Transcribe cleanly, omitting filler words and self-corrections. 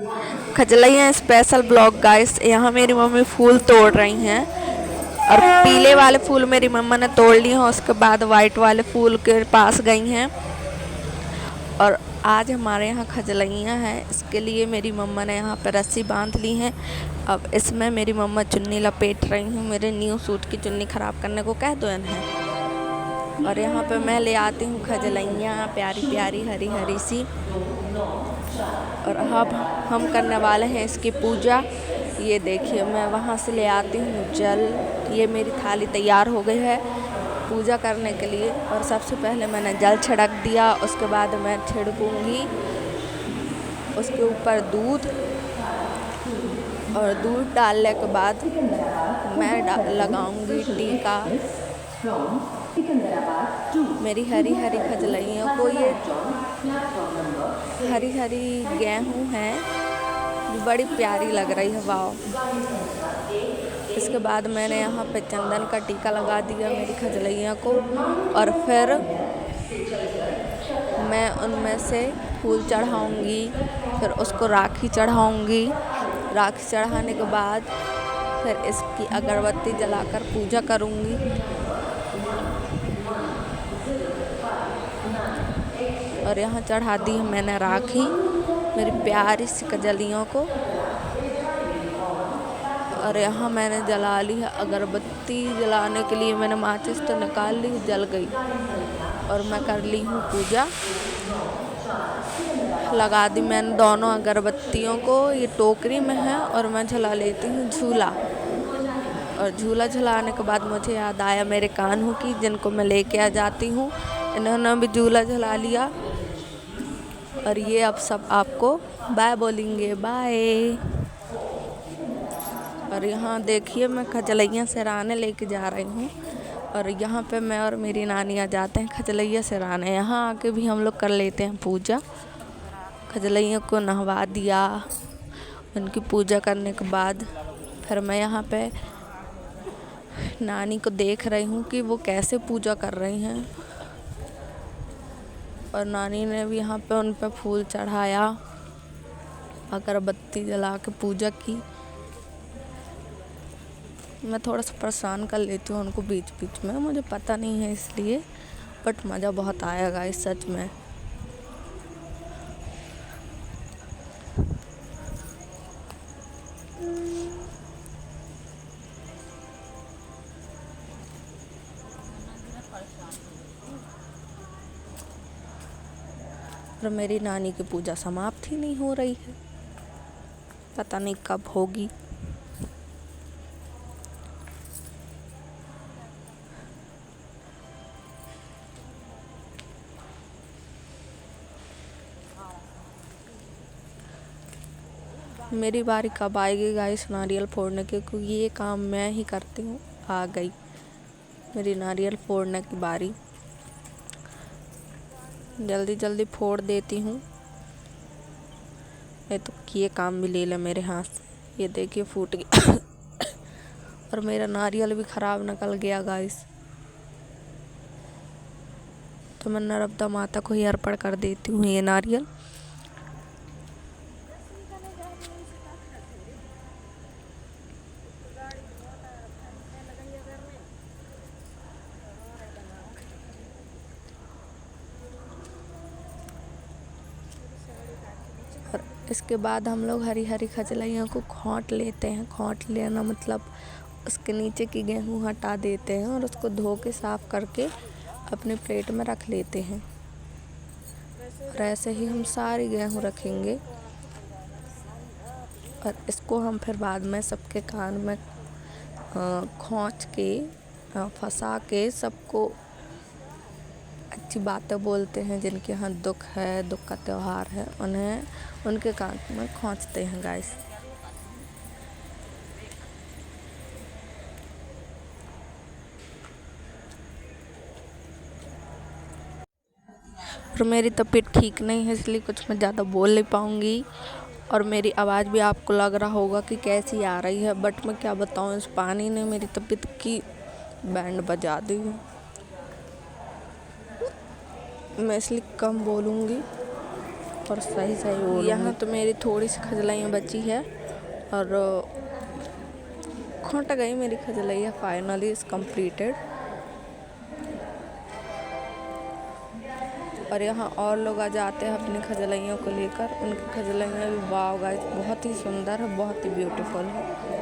खजलैया special blog guys. यहाँ मेरी mummy फूल तोड़ रही हैं और पीले वाले फूल मेरी मम्मा ने तोड़ लिए हैं, उसके बाद वाइट वाले फूल के पास गई हैं। और आज हमारे यहाँ खजलैया है, इसके लिए मेरी मम्मा ने यहाँ पर रस्सी बांध ली है। अब इसमें मेरी मम्मा चुन्नी लपेट रही हैं। मेरे न्यू सूट की चुन्नी ख़राब करने को कह दो इन्हें। और यहाँ पे मैं ले आती हूँ खजलैया प्यारी प्यारी हरी हरी सी। और अब हम करने वाले हैं इसकी पूजा। ये देखिए मैं वहाँ से ले आती हूँ जल। ये मेरी थाली तैयार हो गई है पूजा करने के लिए। और सबसे पहले मैंने जल छिड़क दिया, उसके बाद मैं छिड़कूँगी उसके ऊपर दूध। और दूध डालने के बाद मैं लगाऊंगी टीका। मेरी हरी हरी खजलैयों को ये हरी हरी गेहूँ है, बड़ी प्यारी लग रही है, वाव। इसके बाद मैंने यहाँ पे चंदन का टीका लगा दिया मेरी खजलैया को। और फिर मैं उनमें से फूल चढ़ाऊँगी, फिर उसको राखी चढ़ाऊँगी। राखी चढ़ाने के बाद फिर इसकी अगरबत्ती जलाकर पूजा करूँगी। और यहाँ चढ़ा दी है मैंने राखी मेरी प्यारी सी कजलियों को। और यहाँ मैंने जला ली है अगरबत्ती। जलाने के लिए मैंने माचिस तो निकाल ली, जल गई। और मैं कर ली हूँ पूजा। लगा दी मैंने दोनों अगरबत्तियों को, ये टोकरी में है। और मैं जला लेती हूँ झूला। और झूला झुलाने के बाद मुझे याद आया मेरे कान्हू की, जिनको मैं लेके आ जाती हूँ। इन्होंने भी झूला झुला लिया। और ये अब सब आपको बाय बोलेंगे, बाय। और यहाँ देखिए मैं खजलैया सिराने लेके जा रही हूँ। और यहाँ पे मैं और मेरी नानी आ जाते हैं खजलैया सिराने। यहाँ आके भी हम लोग कर लेते हैं पूजा। खजलैया को नहवा दिया। उनकी पूजा करने के बाद फिर मैं यहाँ पे नानी को देख रही हूँ कि वो कैसे पूजा कर रही हैं। और नानी ने भी यहाँ पे उन पे फूल चढ़ाया, अगरबत्ती जला के पूजा की। मैं थोड़ा सा परेशान कर लेती हूँ उनको बीच बीच में, मुझे पता नहीं है इसलिए, बट मज़ा बहुत आएगा इस सच में। और मेरी नानी की पूजा समाप्त ही नहीं हो रही है, पता नहीं कब होगी। मेरी बारी कब आएगी गाइस नारियल फोड़ने की, क्योंकि ये काम मैं ही करती हूँ। आ गई मेरी नारियल फोड़ने की बारी। जल्दी जल्दी फोड़ देती हूँ, नहीं तो ये काम भी ले ले मेरे हाथ से। ये देखिए फूट गया। और मेरा नारियल भी ख़राब निकल गया गाइस। तो मैं नर्मदा माता को ही अर्पण कर देती हूँ ये नारियल। और इसके बाद हम लोग हरी हरी खजलैयों को खोंट लेते हैं। खोंट लेना मतलब उसके नीचे की गेहूँ हटा देते हैं और उसको धो के साफ़ करके अपने प्लेट में रख लेते हैं। और ऐसे ही हम सारी गेहूँ रखेंगे। और इसको हम फिर बाद में सबके कान में खौंच के फंसा के सबको अच्छी बातें बोलते हैं। जिनके यहाँ दुख है, दुख का त्यौहार है, उन्हें उनके कान में खौंचते हैं गाइस। और मेरी तबीयत ठीक नहीं है, इसलिए कुछ मैं ज़्यादा बोल नहीं पाऊँगी। और मेरी आवाज़ भी आपको लग रहा होगा कि कैसी आ रही है, बट मैं क्या बताऊँ, इस पानी ने मेरी तबीयत की बैंड बजा दी है। मैं इसलिए कम बोलूँगी और सही सही बोलूँगी। यहाँ तो मेरी थोड़ी सी खजलाइयाँ बची है और खुंट गई मेरी खजलैया। Finally is completed. और यहाँ और लोग आ जाते हैं अपनी खजलैयों को लेकर। उनकी खजलैयाँ भी वाव गाइस बहुत ही सुंदर है, बहुत ही ब्यूटीफुल है।